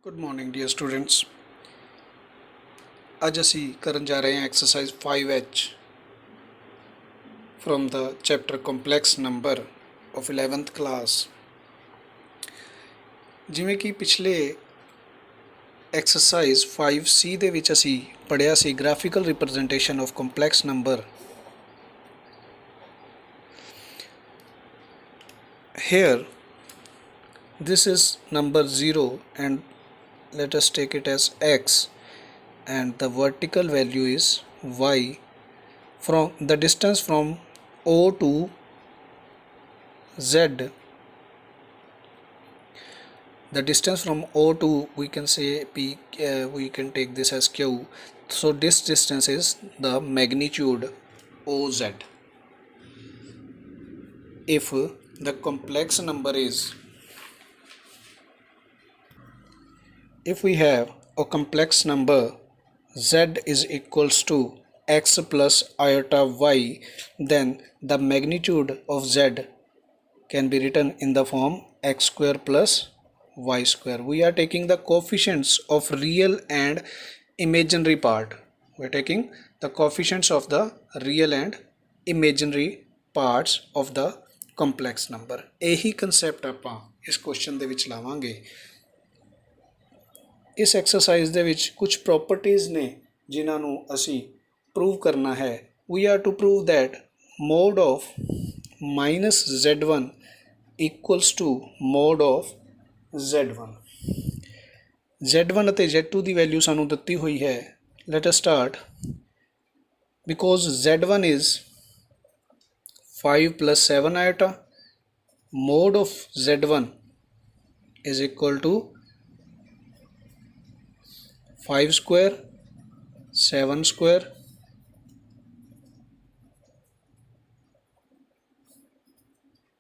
Good morning dear students. ਅੱਜ ਅਸੀਂ ਕਰਨ ਜਾ ਰਹੇ ਹਾਂ ਐਕਸਰਸਾइज 5H from the chapter complex number of 11th class। ਜਿਵੇਂ ਕਿ ਪਿਛਲੇ ਐਕਸਰਸਾइज 5C ਦੇ ਵਿੱਚ ਅਸੀਂ ਪੜ੍ਹਿਆ ਸੀ graphical representation of complex number. Here this is number 0 and let us take it as x, and the vertical value is y. From the distance from O to Z, the distance from O to we can say P, we can take this as Q. So this distance is the magnitude OZ. If the complex number is, if we have a complex number Z is equals to x plus iota y, then the magnitude of Z can be written in the form x square plus y square. We are taking the coefficients of real and imaginary part. We are taking the coefficients of the real and imaginary parts of the complex number. ਇਹੀ concept ਆਪਾਂ ਇਸ question ਦੇ ਵਿੱਚ ਲਾਵਾਂਗੇ। ਇਸ exercise ਦੇ ਵਿੱਚ ਕੁਝ ਪ੍ਰੋਪਰਟੀਜ਼ ਨੇ ਜਿਨ੍ਹਾਂ ਨੂੰ ਅਸੀਂ ਪ੍ਰੂਵ ਕਰਨਾ ਹੈ। We are to prove that mod of -z1 equals to mod of z1। z1 ਅਤੇ z2 ਦੀ ਵੈਲਿਊ ਸਾਨੂੰ ਦਿੱਤੀ ਹੋਈ ਹੈ। Let us start. Because z1 is 5 plus 7 iota, mode of z1 is equal to 5 square 7 square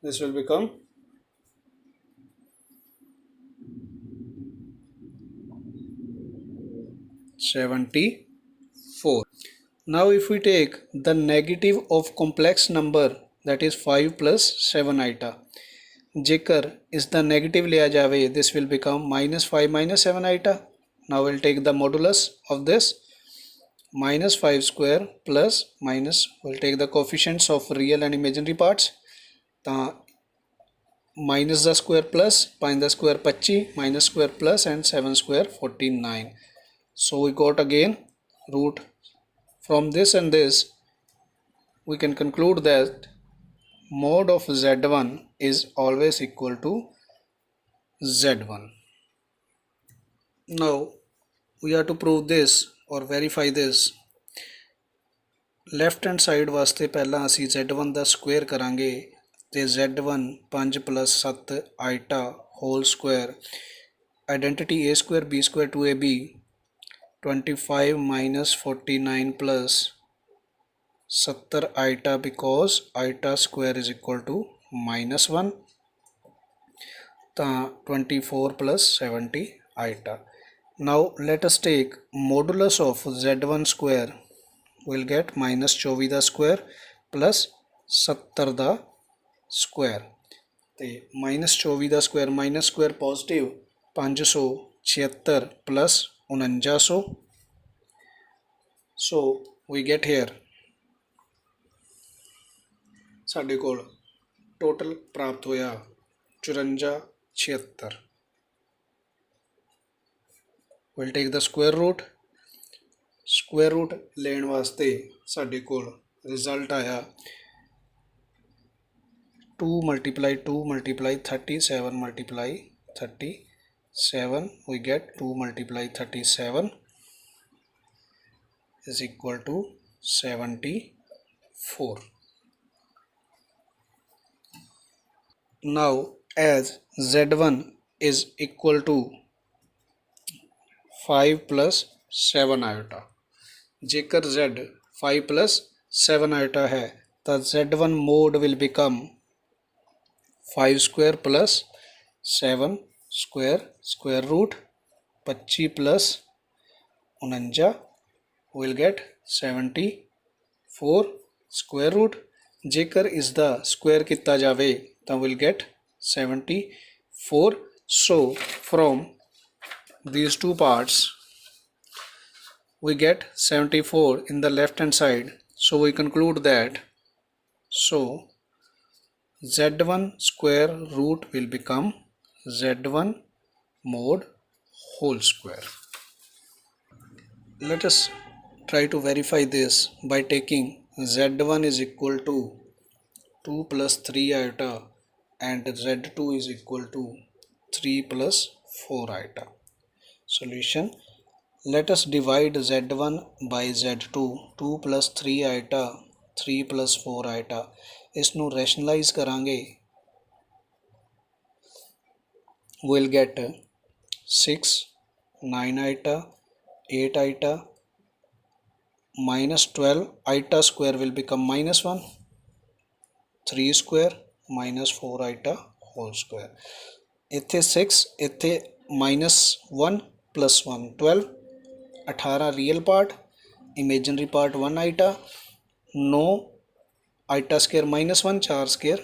this will become 74. Now if we take the negative of complex number, that is 5 plus 7 iota, ਜੇਕਰ ਇਸ ਦਾ negative ਲਿਆ ਜਾਵੇ this will become -5 minus 7 iota. Now we'll take the modulus of this, -5 square plus minus, we'll take the coefficients of real and imaginary parts. ਤਾਂ minus the square plus 5 the square 25 minus square plus and 7 square 49. So we got again root. From this and this we can conclude that mode of z1 is always equal to z1. Now we have to prove this or verify this. Left hand side वास्ते पहला असी z1 ਦਾ square ਕਰਾਂਗੇ ਤੇ z1 5 + 7 iota whole square, identity a square b square 2ab 25 minus 49 plus 70 iota, because iota square is equal to -1, ਤਾਂ 24 plus 70 iota. Now let us take modulus of z1 square. We'll get -24 ਦਾ square plus 70 ਦਾ square, ਤੇ -24 ਦਾ square minus square positive 576 plus 4900. So we get here ਸਾਡੇ ਕੋਲ total ਪ੍ਰਾਪਤ ਹੋਇਆ 5476. we'll take the square root. square root ਲੈਣ ਵਾਸਤੇ ਸਾਡੇ ਕੋਲ ਰਿਜ਼ਲਟ ਆਇਆ 2 multiply 2 multiply 37 multiply 37. we get 2 multiply 37 is equal to 74. Now as z1 is equal to 5 plus 7 iota, जेकर z 5 plus 7 iota है तो z1 mode will become 5 square plus 7 square square root 25 plus 49 will get 74 square root. जेकर इसका square किया जाए तो will get 74. So from these two parts, we get 74 in the left hand side. So we conclude that, so z1 square root will become z1 mod whole square. Let us try to verify this by taking z1 is equal to 2 plus 3 iota and z2 is equal to 3 plus 4 iota. Solution: let us divide z1 by z2, 2 plus 3 iota, 3 plus 4 iota. इसनू rationalize करांगे, we'll get 6, 9 iota, 8 iota, minus 12 iota square will become minus 1, 3 square minus 4 iota whole square. इत्थे 6, इत्थे minus 1 plus 1 12, 18 real part, imaginary part 1 iota, 9 iota square minus 1, 4 square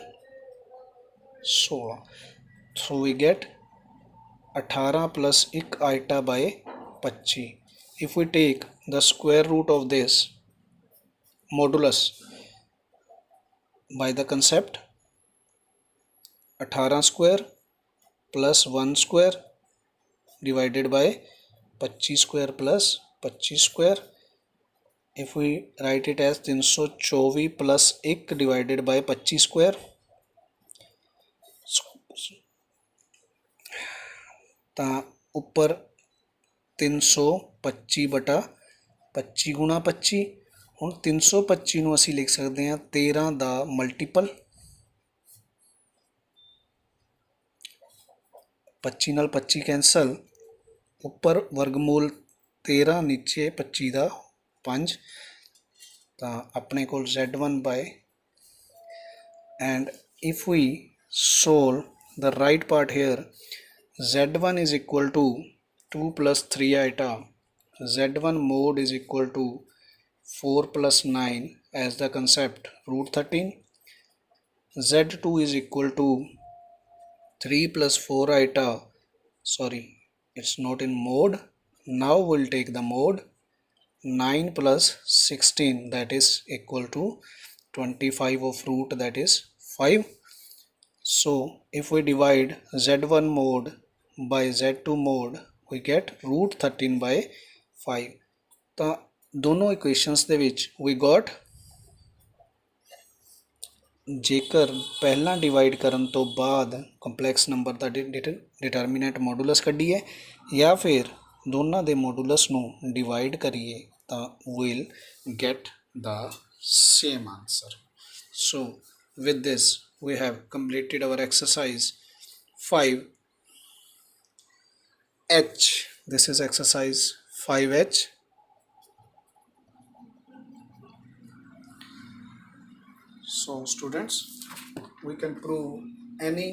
16. So we get 18 plus 1 iota by 25. If we take the square root of this modulus by the concept, 18 square plus 1 square divided by 25 square plus 25 square. If we write it as 324 plus 1 divided by 25 square, ਤਾਂ ਉੱਪਰ 325 ਬਟਾ 25 ਗੁਣਾ 25. ਹੁਣ 325 ਨੂੰ ਅਸੀਂ ਲਿਖ ਸਕਦੇ ਹਾਂ 13 ਦਾ multiple, 25 ਨਾਲ 25 ਕੈਂਸਲ, ਉੱਪਰ ਵਰਗਮੂਲ 13, ਨੀਚੇ 25 ਦਾ 5, ਤਾਂ ਆਪਣੇ ਕੋਲ z1 by, and if we solve the right part here, z1 is equal to 2 plus 3 iota, z1 mod is equal to 4 plus 9 as the concept root 13, z2 is equal to 3 plus 4 iota, sorry, it's not in mod. Now we'll take the mod, 9 plus 16, that is equal to 25 of root, that is 5. So if we divide z1 mod by z2 mod, we get root 13 by 5. ਤਾਂ ਦੋਨੋਂ equations ਦੇ ਵਿੱਚ we got, ਜੇਕਰ ਪਹਿਲਾਂ divide ਕਰਨ ਤੋਂ ਬਾਅਦ complex number ਦਾ ਡਿਟਰਮੀਨੈਂਟ modulus ਕੱਢੀਏ ਜਾਂ ਫਿਰ ਦੋਨਾਂ ਦੇ ਮੋਡੂਲਸ ਨੂੰ ਡਿਵਾਈਡ ਕਰੀਏ ਤਾਂ we'll get the same answer. So with this we have completed our exercise 5H. This is exercise 5H. So students, we can prove any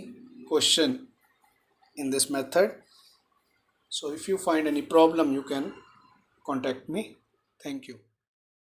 question in this method. So if you find any problem, you can contact me. Thank you.